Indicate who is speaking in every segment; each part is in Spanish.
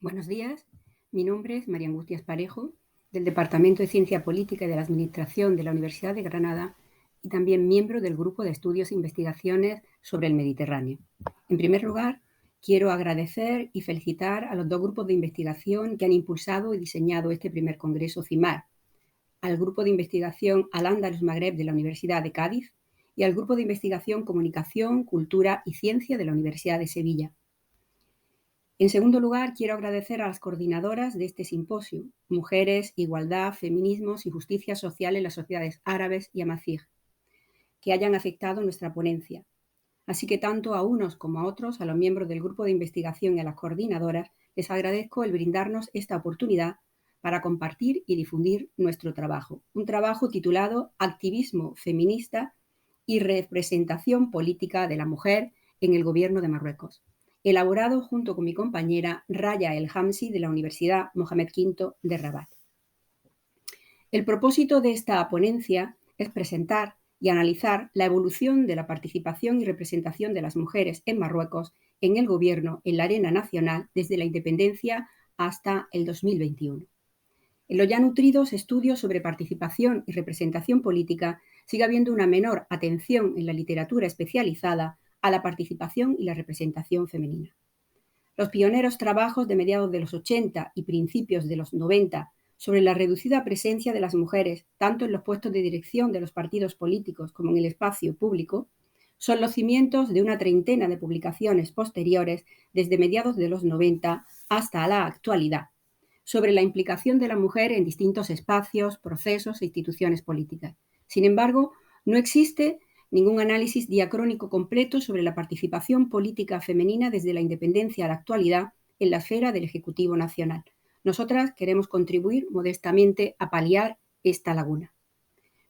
Speaker 1: Buenos días, mi nombre es María Angustias Parejo, del Departamento de Ciencia Política y de la Administración de la Universidad de Granada y también miembro del Grupo de Estudios e Investigaciones sobre el Mediterráneo. En primer lugar, quiero agradecer y felicitar a los dos grupos de investigación que han impulsado y diseñado este primer Congreso CIMAR, al Grupo de Investigación Al-Ándalus Magreb de la Universidad de Cádiz y al Grupo de Investigación Comunicación, Cultura y Ciencia de la Universidad de Sevilla. En segundo lugar, quiero agradecer a las coordinadoras de este simposio, Mujeres, Igualdad, Feminismos y Justicia Social en las Sociedades Árabes y Amazigh, que hayan aceptado nuestra ponencia. Así que tanto a unos como a otros, a los miembros del grupo de investigación y a las coordinadoras, les agradezco el brindarnos esta oportunidad para compartir y difundir nuestro trabajo. Un trabajo titulado Activismo feminista y representación política de la mujer en el gobierno de Marruecos, elaborado junto con mi compañera Raya El Hamsi de la Universidad Mohamed V de Rabat. El propósito de esta ponencia es presentar y analizar la evolución de la participación y representación de las mujeres en Marruecos en el gobierno en la arena nacional desde la independencia hasta el 2021. En los ya nutridos estudios sobre participación y representación política sigue habiendo una menor atención en la literatura especializada a la participación y la representación femenina. Los pioneros trabajos de mediados de los 80 y principios de los 90 sobre la reducida presencia de las mujeres, tanto en los puestos de dirección de los partidos políticos como en el espacio público, son los cimientos de una treintena de publicaciones posteriores desde mediados de los 90 hasta la actualidad, sobre la implicación de la mujer en distintos espacios, procesos e instituciones políticas. Sin embargo, no existe ningún análisis diacrónico completo sobre la participación política femenina desde la independencia a la actualidad en la esfera del Ejecutivo Nacional. Nosotras queremos contribuir modestamente a paliar esta laguna.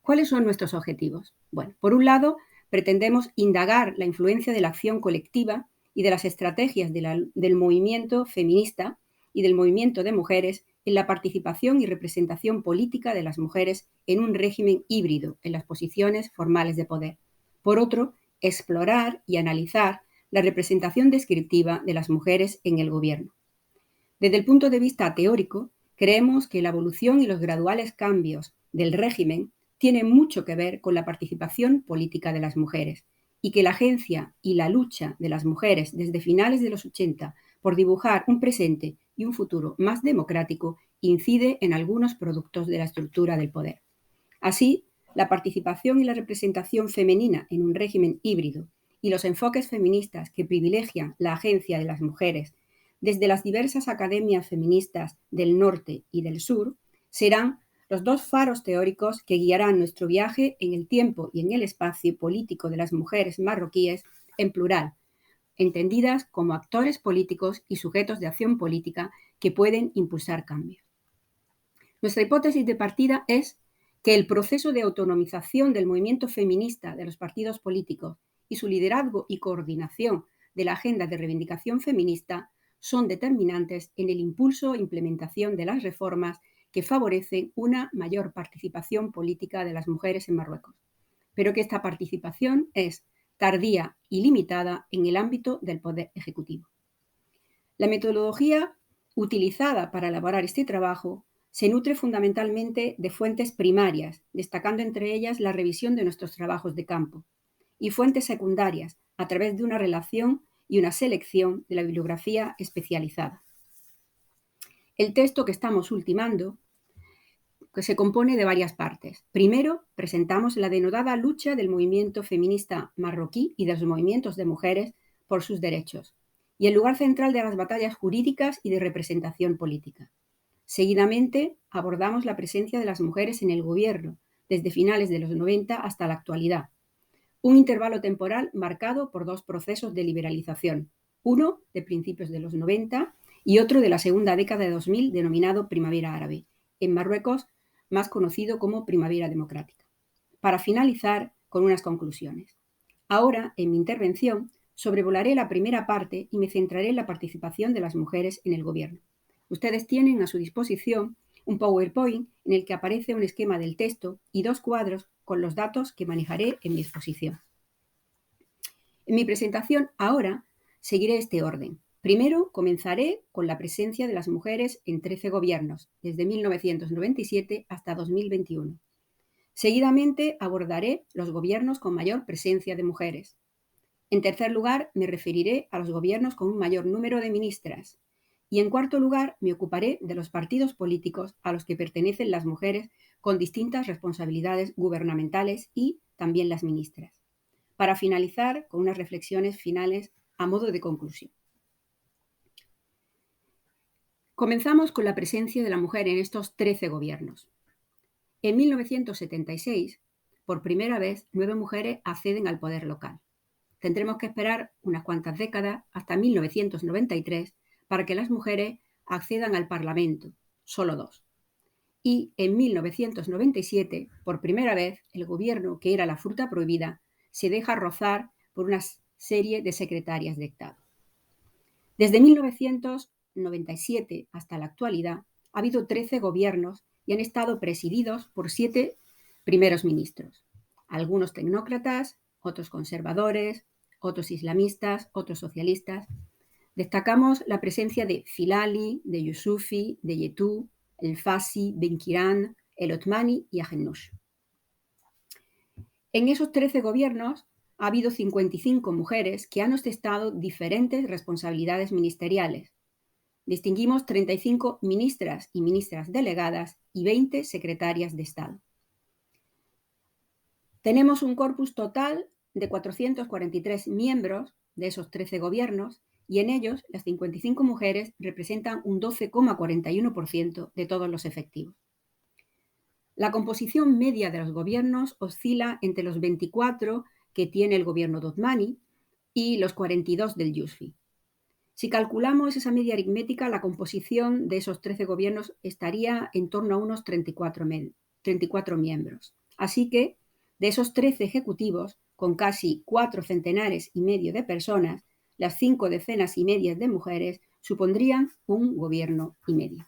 Speaker 1: ¿Cuáles son nuestros objetivos? Bueno, por un lado, pretendemos indagar la influencia de la acción colectiva y de las estrategias del movimiento feminista y del movimiento de mujeres en la participación y representación política de las mujeres en un régimen híbrido en las posiciones formales de poder. Por otro, explorar y analizar la representación descriptiva de las mujeres en el gobierno. Desde el punto de vista teórico, creemos que la evolución y los graduales cambios del régimen tienen mucho que ver con la participación política de las mujeres y que la agencia y la lucha de las mujeres desde finales de los 80 por dibujar un presente y un futuro más democrático incide en algunos productos de la estructura del poder. Así, la participación y la representación femenina en un régimen híbrido y los enfoques feministas que privilegian la agencia de las mujeres desde las diversas academias feministas del norte y del sur serán los dos faros teóricos que guiarán nuestro viaje en el tiempo y en el espacio político de las mujeres marroquíes en plural, entendidas como actores políticos y sujetos de acción política que pueden impulsar cambios. Nuestra hipótesis de partida es que el proceso de autonomización del movimiento feminista de los partidos políticos y su liderazgo y coordinación de la agenda de reivindicación feminista son determinantes en el impulso e implementación de las reformas que favorecen una mayor participación política de las mujeres en Marruecos, pero que esta participación es tardía y limitada en el ámbito del poder ejecutivo. La metodología utilizada para elaborar este trabajo se nutre fundamentalmente de fuentes primarias, destacando entre ellas la revisión de nuestros trabajos de campo, y fuentes secundarias, a través de una relación y una selección de la bibliografía especializada. El texto que estamos ultimando que se compone de varias partes. Primero, presentamos la denodada lucha del movimiento feminista marroquí y de los movimientos de mujeres por sus derechos, y el lugar central de las batallas jurídicas y de representación política. Seguidamente, abordamos la presencia de las mujeres en el gobierno, desde finales de los 90 hasta la actualidad. Un intervalo temporal marcado por dos procesos de liberalización, uno de principios de los 90 y otro de la segunda década de 2000 denominado Primavera Árabe, en Marruecos más conocido como Primavera Democrática. Para finalizar con unas conclusiones. Ahora, en mi intervención, sobrevolaré la primera parte y me centraré en la participación de las mujeres en el gobierno. Ustedes tienen a su disposición un PowerPoint en el que aparece un esquema del texto y dos cuadros con los datos que manejaré en mi exposición. En mi presentación ahora seguiré este orden. Primero, comenzaré con la presencia de las mujeres en 13 gobiernos, desde 1997 hasta 2021. Seguidamente, abordaré los gobiernos con mayor presencia de mujeres. En tercer lugar, me referiré a los gobiernos con un mayor número de ministras. Y en cuarto lugar, me ocuparé de los partidos políticos a los que pertenecen las mujeres con distintas responsabilidades gubernamentales y también las ministras. Para finalizar con unas reflexiones finales a modo de conclusión. Comenzamos con la presencia de la mujer en estos 13 gobiernos. En 1976, por primera vez, 9 mujeres acceden al poder local. Tendremos que esperar unas cuantas décadas, hasta 1993, para que las mujeres accedan al Parlamento, solo 2. Y en 1997, por primera vez, el gobierno, que era la fruta prohibida, se deja rozar por una serie de secretarias de Estado. Desde 1997 hasta la actualidad, ha habido 13 gobiernos y han estado presididos por 7 primeros ministros. Algunos tecnócratas, otros conservadores, otros islamistas, otros socialistas. Destacamos la presencia de Filali, de Yusufi, de Yetú, el Fassi, Benkirán, el Othmani y Agenouch. En esos 13 gobiernos ha habido 55 mujeres que han ostentado diferentes responsabilidades ministeriales. Distinguimos 35 ministras y ministras delegadas y 20 secretarias de Estado. Tenemos un corpus total de 443 miembros de esos 13 gobiernos y en ellos las 55 mujeres representan un 12,41% de todos los efectivos. La composición media de los gobiernos oscila entre los 24 que tiene el gobierno de Othmani y los 42 del Yusfi. Si calculamos esa media aritmética, la composición de esos 13 gobiernos estaría en torno a unos 34 miembros. Así que, de esos 13 ejecutivos, con casi 4 centenares y medio de personas, las 5 decenas y medias de mujeres supondrían un gobierno y medio.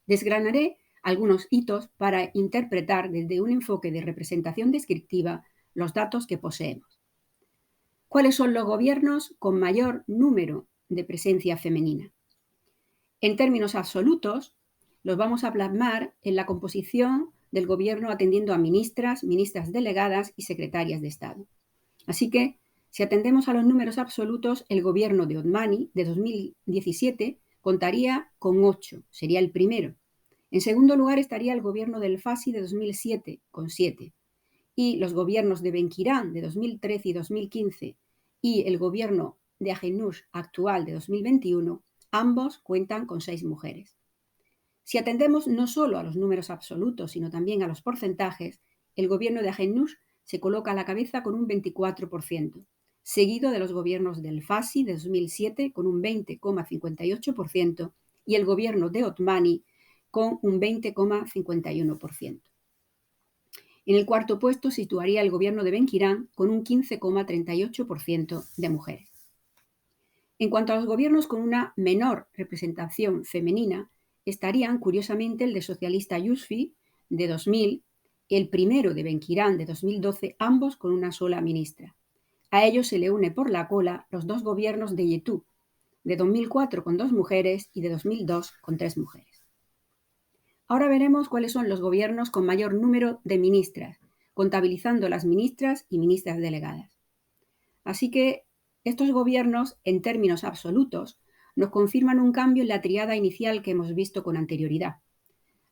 Speaker 1: Desgranaré algunos hitos para interpretar desde un enfoque de representación descriptiva los datos que poseemos. ¿Cuáles son los gobiernos con mayor número de presencia femenina? En términos absolutos, los vamos a plasmar en la composición del gobierno atendiendo a ministras, ministras delegadas y secretarias de Estado. Así que, si atendemos a los números absolutos, el gobierno de Othmani de 2017 contaría con 8, sería el primero. En segundo lugar estaría el gobierno del Fassi de 2007, con 7. Y los gobiernos de Benkirán de 2013 y 2015 y el gobierno de Agenouch actual de 2021, ambos cuentan con 6 mujeres. Si atendemos no solo a los números absolutos, sino también a los porcentajes, el gobierno de Agenouch se coloca a la cabeza con un 24%, seguido de los gobiernos del Fassi de 2007 con un 20,58% y el gobierno de Othmani con un 20,51%. En el cuarto puesto situaría el gobierno de Benkirán con un 15,38% de mujeres. En cuanto a los gobiernos con una menor representación femenina, estarían curiosamente el de socialista Yusfi de 2000, el primero de Benkirán de 2012, ambos con una sola ministra. A ellos se le une por la cola los 2 gobiernos de Yetú, de 2004 con 2 mujeres y de 2002 con 3 mujeres. Ahora veremos cuáles son los gobiernos con mayor número de ministras, contabilizando las ministras y ministras delegadas. Así que estos gobiernos, en términos absolutos, nos confirman un cambio en la tríada inicial que hemos visto con anterioridad.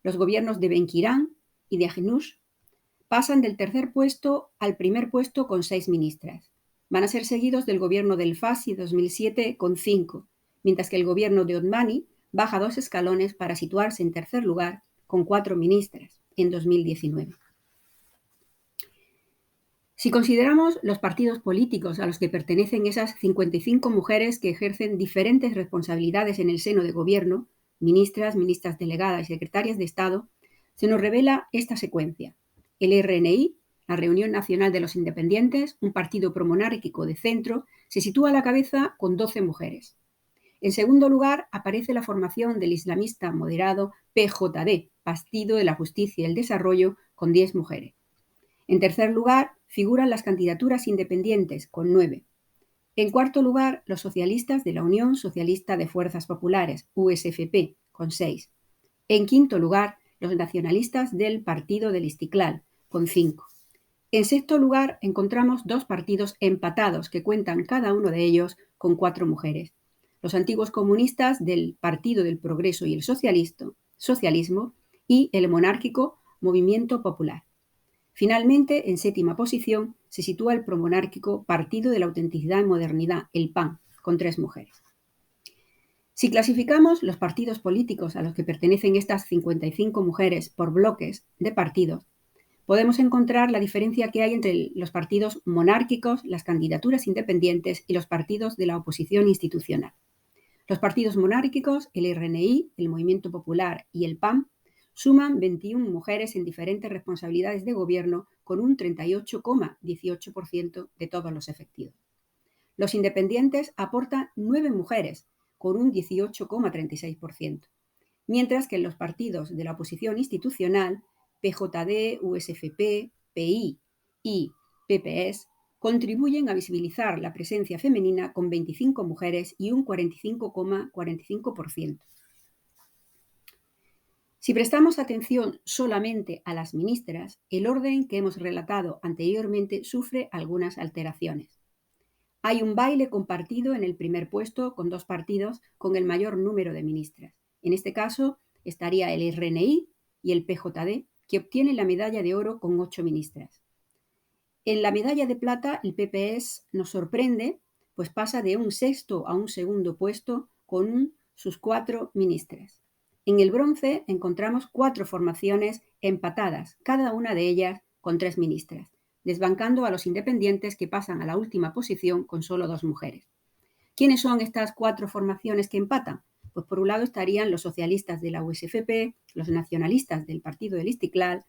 Speaker 1: Los gobiernos de Benkirán y de Agenouch pasan del tercer puesto al primer puesto con 6 ministras. Van a ser seguidos del gobierno del Fassi 2007 con 5, mientras que el gobierno de Othmani baja 2 escalones para situarse en tercer lugar con 4 ministras en 2019. Si consideramos los partidos políticos a los que pertenecen esas 55 mujeres que ejercen diferentes responsabilidades en el seno de gobierno, ministras, ministras delegadas y secretarias de Estado, se nos revela esta secuencia. El RNI, la Reunión Nacional de los Independientes, un partido promonárquico de centro, se sitúa a la cabeza con 12 mujeres. En segundo lugar, aparece la formación del islamista moderado PJD, Partido de la Justicia y el Desarrollo, con 10 mujeres. En tercer lugar, figuran las candidaturas independientes, con 9. En cuarto lugar, los socialistas de la Unión Socialista de Fuerzas Populares, USFP, con 6. En quinto lugar, los nacionalistas del Partido del Istiqlal, con 5. En sexto lugar, encontramos dos partidos empatados que cuentan cada uno de ellos con 4 mujeres. Los antiguos comunistas del Partido del Progreso y el Socialismo y el monárquico Movimiento Popular. Finalmente, en séptima posición, se sitúa el promonárquico Partido de la Autenticidad y Modernidad, el PAN, con 3 mujeres. Si clasificamos los partidos políticos a los que pertenecen estas 55 mujeres por bloques de partidos, podemos encontrar la diferencia que hay entre los partidos monárquicos, las candidaturas independientes y los partidos de la oposición institucional. Los partidos monárquicos, el RNI, el Movimiento Popular y el PAN, suman 21 mujeres en diferentes responsabilidades de gobierno con un 38,18% de todos los efectivos. Los independientes aportan 9 mujeres con un 18,36%, mientras que en los partidos de la oposición institucional, PJD, USFP, PI y PPS, contribuyen a visibilizar la presencia femenina con 25 mujeres y un 45,45%. Si prestamos atención solamente a las ministras, el orden que hemos relatado anteriormente sufre algunas alteraciones. Hay un baile compartido en el primer puesto con 2 partidos con el mayor número de ministras. En este caso estaría el RNI y el PJD, que obtienen la medalla de oro con 8 ministras. En la medalla de plata, el PPS nos sorprende, pues pasa de un sexto a un segundo puesto con sus 4 ministras. En el bronce encontramos 4 formaciones empatadas, cada una de ellas con 3 ministras, desbancando a los independientes que pasan a la última posición con solo 2 mujeres. ¿Quiénes son estas 4 formaciones que empatan? Pues por un lado estarían los socialistas de la USFP, los nacionalistas del Partido del Istiqlal,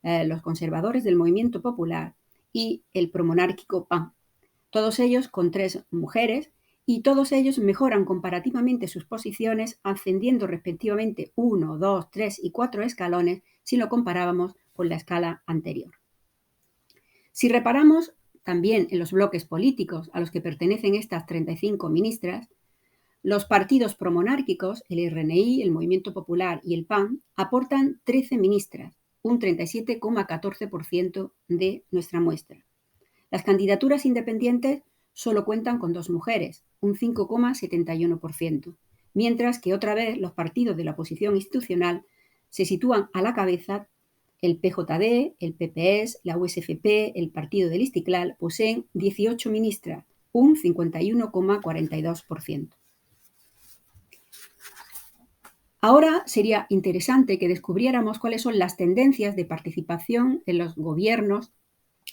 Speaker 1: los conservadores del Movimiento Popular y el promonárquico PAN. Todos ellos con 3 mujeres y todos ellos mejoran comparativamente sus posiciones ascendiendo respectivamente 1, 2, 3 y 4 escalones si lo comparábamos con la escala anterior. Si reparamos también en los bloques políticos a los que pertenecen estas 35 ministras, los partidos promonárquicos, el RNI, el Movimiento Popular y el PAN, aportan 13 ministras, un 37,14% de nuestra muestra. Las candidaturas independientes solo cuentan con 2 mujeres, un 5,71%, mientras que otra vez los partidos de la oposición institucional se sitúan a la cabeza. El PJD, el PPS, la USFP, el Partido del Istiqlal poseen 18 ministras, un 51,42%. Ahora sería interesante que descubriéramos cuáles son las tendencias de participación en los gobiernos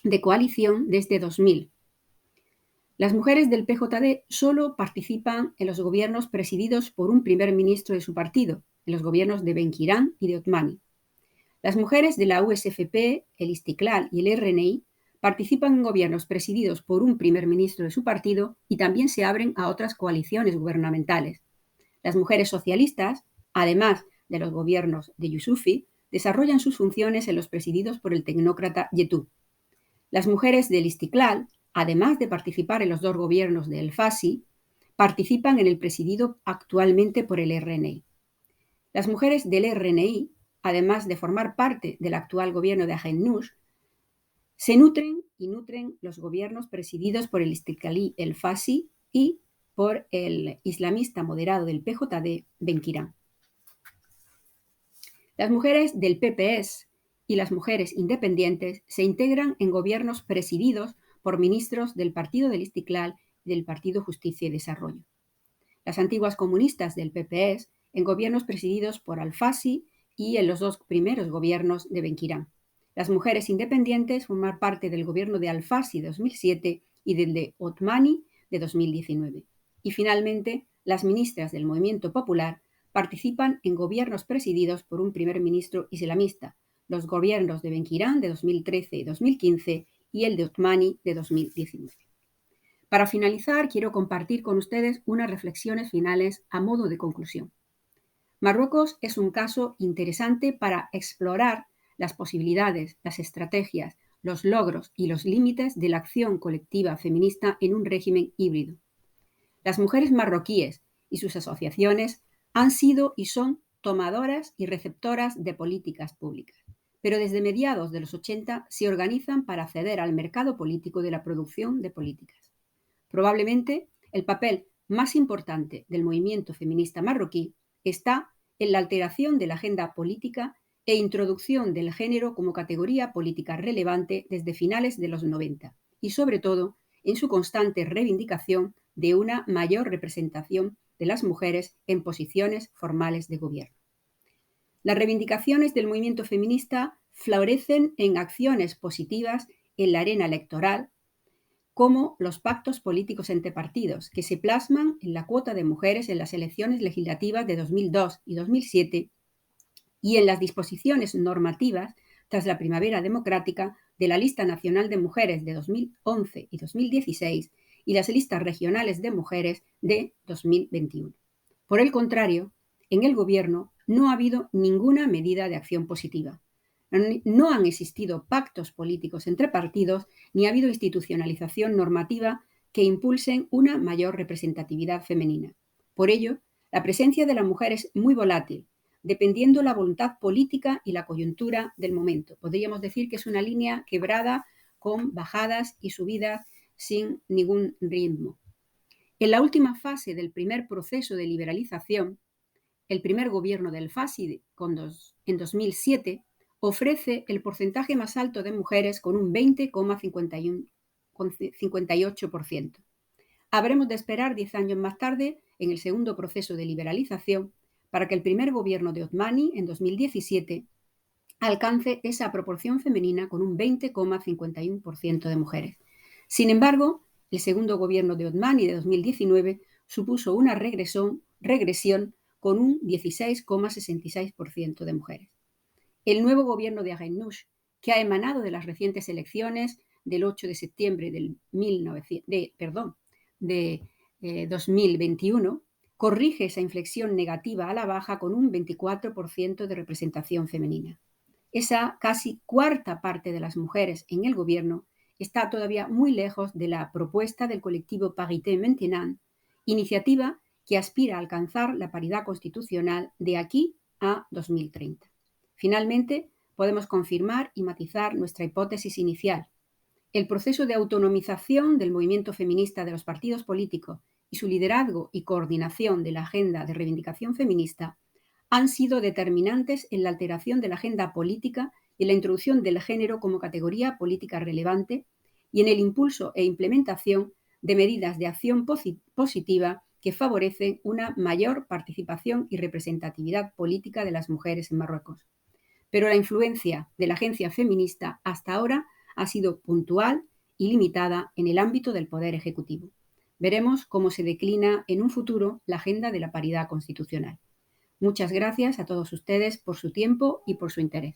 Speaker 1: de coalición desde 2000. Las mujeres del PJD solo participan en los gobiernos presididos por un primer ministro de su partido, en los gobiernos de Benquirán y de Otmani. Las mujeres de la USFP, el Istiqlal y el RNI participan en gobiernos presididos por un primer ministro de su partido y también se abren a otras coaliciones gubernamentales. Las mujeres socialistas, además de los gobiernos de Yusufi, desarrollan sus funciones en los presididos por el tecnócrata Yetub. Las mujeres del Istiqlal, además de participar en los 2 gobiernos de El Fassi, participan en el presidido actualmente por el RNI. Las mujeres del RNI, además de formar parte del actual gobierno de Agennush, se nutren los gobiernos presididos por el Istiqlalí El Fassi y por el islamista moderado del PJD, Benquirán. Las mujeres del PPS y las mujeres independientes se integran en gobiernos presididos por ministros del Partido del Istiqlal y del Partido Justicia y Desarrollo. Las antiguas comunistas del PPS en gobiernos presididos por Al-Fassi y en los 2 primeros gobiernos de Benquirán. Las mujeres independientes forman parte del gobierno de Al-Fassi de 2007 y del de Otmani de 2019. Y finalmente, las ministras del Movimiento Popular participan en gobiernos presididos por un primer ministro islamista, los gobiernos de Benquirán de 2013 y 2015 y el de Otmani de 2019. Para finalizar, quiero compartir con ustedes unas reflexiones finales a modo de conclusión. Marruecos es un caso interesante para explorar las posibilidades, las estrategias, los logros y los límites de la acción colectiva feminista en un régimen híbrido. Las mujeres marroquíes y sus asociaciones han sido y son tomadoras y receptoras de políticas públicas, pero desde mediados de los 80 se organizan para acceder al mercado político de la producción de políticas. Probablemente el papel más importante del movimiento feminista marroquí está en la alteración de la agenda política e introducción del género como categoría política relevante desde finales de los 90 y, sobre todo, en su constante reivindicación de una mayor representación de las mujeres en posiciones formales de gobierno. Las reivindicaciones del movimiento feminista florecen en acciones positivas en la arena electoral, como los pactos políticos entre partidos, que se plasman en la cuota de mujeres en las elecciones legislativas de 2002 y 2007 y en las disposiciones normativas tras la primavera democrática de la Lista Nacional de Mujeres de 2011 y 2016 y las listas regionales de mujeres de 2021. Por el contrario, en el Gobierno no ha habido ninguna medida de acción positiva. No han existido pactos políticos entre partidos ni ha habido institucionalización normativa que impulsen una mayor representatividad femenina. Por ello, la presencia de la mujer es muy volátil, dependiendo la voluntad política y la coyuntura del momento. Podríamos decir que es una línea quebrada con bajadas y subidas sin ningún ritmo. En la última fase del primer proceso de liberalización, el primer gobierno del FASI en 2007 ofrece el porcentaje más alto de mujeres con un 20,58%. Habremos de esperar 10 años más tarde, en el segundo proceso de liberalización, para que el primer gobierno de Otmani, en 2017, alcance esa proporción femenina con un 20,51% de mujeres. Sin embargo, el segundo gobierno de Otmani de 2019 supuso una regresión con un 16,66% de mujeres. El nuevo gobierno de Agennouch, que ha emanado de las recientes elecciones del 8 de septiembre de 2021, corrige esa inflexión negativa a la baja con un 24% de representación femenina. Esa casi cuarta parte de las mujeres en el gobierno está todavía muy lejos de la propuesta del colectivo Parité Maintenant, iniciativa que aspira a alcanzar la paridad constitucional de aquí a 2030. Finalmente, podemos confirmar y matizar nuestra hipótesis inicial. El proceso de autonomización del movimiento feminista de los partidos políticos y su liderazgo y coordinación de la agenda de reivindicación feminista han sido determinantes en la alteración de la agenda política y en la introducción del género como categoría política relevante y en el impulso e implementación de medidas de acción positiva que favorecen una mayor participación y representatividad política de las mujeres en Marruecos. Pero la influencia de la agencia feminista hasta ahora ha sido puntual y limitada en el ámbito del poder ejecutivo. Veremos cómo se declina en un futuro la agenda de la paridad constitucional. Muchas gracias a todos ustedes por su tiempo y por su interés.